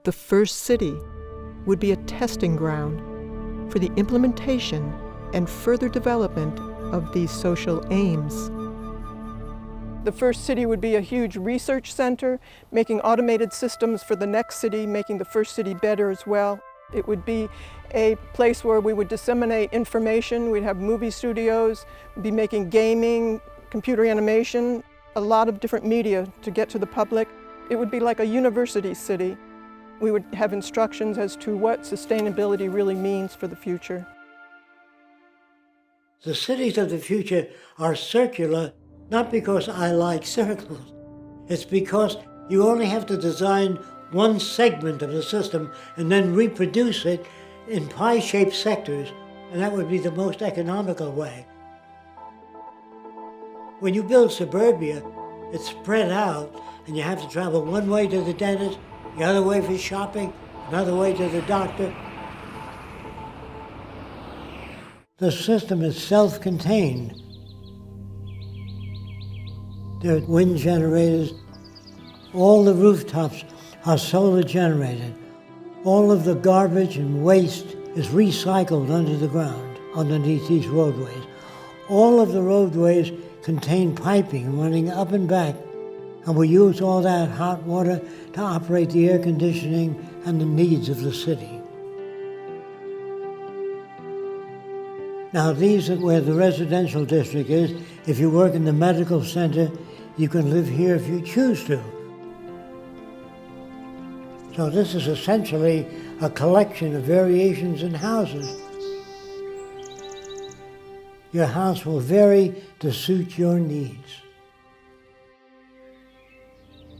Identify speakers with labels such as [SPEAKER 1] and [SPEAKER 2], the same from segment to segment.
[SPEAKER 1] The first city would be a testing ground for the implementation and further development of these social aims. The first city would be a huge research center, making automated systems for the next city, making the first city better as well. It would be a place where we would disseminate information. We'd have movie studios, we'd be making gaming, computer animation, a lot of different media to get to the public. It would be like a university city. We would have instructions as to what sustainability really means for the future.
[SPEAKER 2] The cities of the future are circular, not because I like circles. It's because you only have to design one segment of the system and then reproduce it in pie-shaped sectors, and that would be the most economical way. When you build suburbia, it's spread out, and you have to travel one way to the dentist, the other way for shopping, another way to the doctor. The system is self-contained. There are wind generators. All the rooftops are solar generated. All of the garbage and waste is recycled under the ground, underneath these roadways. All of the roadways contain piping running up and back, and we use all that hot water to operate the air conditioning and the needs of the city. Now these are where the residential district is. If you work in the medical center, you can live here if you choose to. So this is essentially a collection of variations in houses. Your house will vary to suit your needs.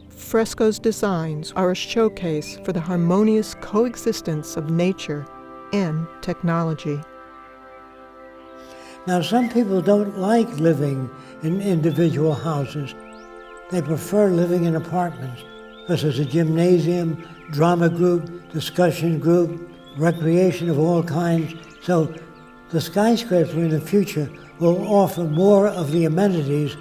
[SPEAKER 1] Fresco's designs are a showcase for the harmonious coexistence of nature and technology.
[SPEAKER 2] Now, some people don't like living in individual houses. They prefer living in apartments because there's a gymnasium, drama group, discussion group, recreation of all kinds. So the skyscraper in the future will offer more of the amenities.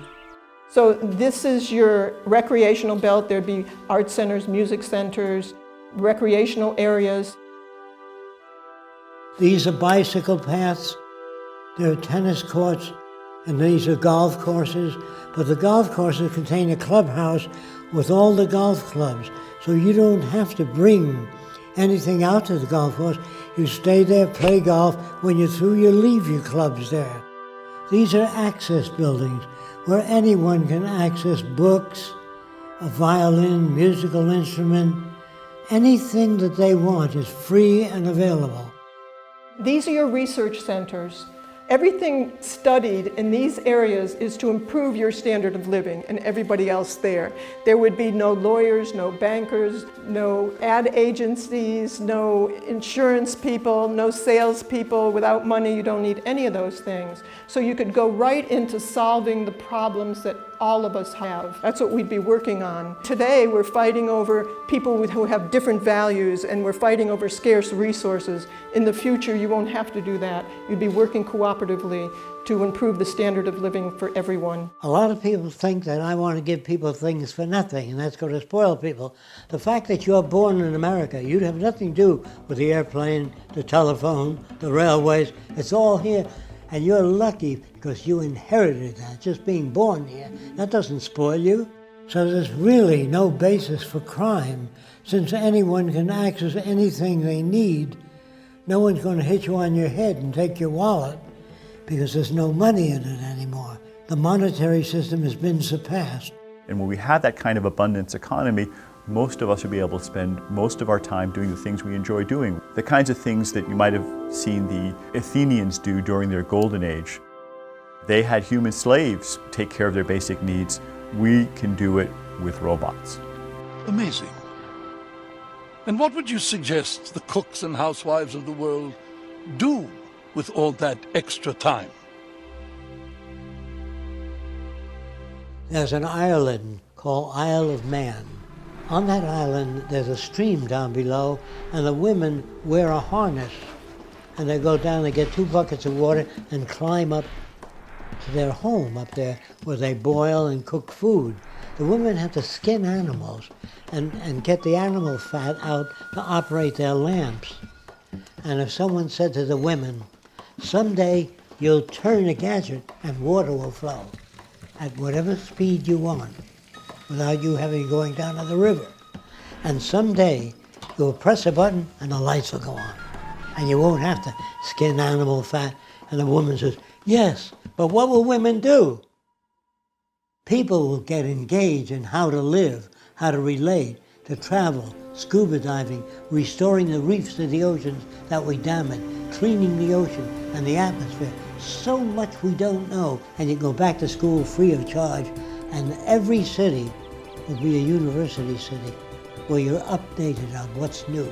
[SPEAKER 1] So this is your recreational belt. There'd be art centers, music centers, recreational areas.
[SPEAKER 2] These are bicycle paths. There are tennis courts, and these are golf courses. But the golf courses contain a clubhouse with all the golf clubs. So you don't have to bring anything out to the golf course. You stay there, play golf. When you're through, you leave your clubs there. These are access buildings where anyone can access books, a violin, musical instrument. Anything that they want is free and available.
[SPEAKER 1] These are your research centers. Everything studied in these areas is to improve your standard of living and everybody else there. There would be no lawyers, no bankers, no ad agencies, no insurance people, no salespeople. Without money, you don't need any of those things. So you could go right into solving the problems that all of us have. That's what we'd be working on. Today, we're fighting over people who have different values, and we're fighting over scarce resources. In the future, you won't have to do that. You'd be working cooperatively to improve the standard of living for everyone.
[SPEAKER 2] A lot of people think that I want to give people things for nothing, and that's going to spoil people. The fact that you're born in America, you'd have nothing to do with the airplane, the telephone, the railways. It's all here. And you're lucky because you inherited that, just being born here. That doesn't spoil you. So there's really no basis for crime. Since anyone can access anything they need, no one's going to hit you on your head and take your wallet because there's no money in it anymore. The monetary system has been surpassed.
[SPEAKER 3] And when we have that kind of abundance economy, most of us will be able to spend most of our time doing the things we enjoy doing. The kinds of things that you might have seen the Athenians do during their golden age. They had human slaves take care of their basic needs. We can do it with robots.
[SPEAKER 4] Amazing. And what would you suggest the cooks and housewives of the world do with all that extra time?
[SPEAKER 2] There's an island called Isle of Man. On that island, there's a stream down below, and the women wear a harness. And they go down, they get 2 buckets of water and climb up to their home up there where they boil and cook food. The women have to skin animals and get the animal fat out to operate their lamps. And if someone said to the women, someday you'll turn a gadget and water will flow at whatever speed you want without you having going down to the river. And someday you'll press a button and the lights will go on. And you won't have to skin animal fat. And the woman says, yes, but what will women do? People will get engaged in how to live, how to relate, to travel, scuba diving, restoring the reefs of the oceans that we damage, cleaning the ocean and the atmosphere. So much we don't know. And you go back to school free of charge, and every city will be a university city where you're updated on what's new.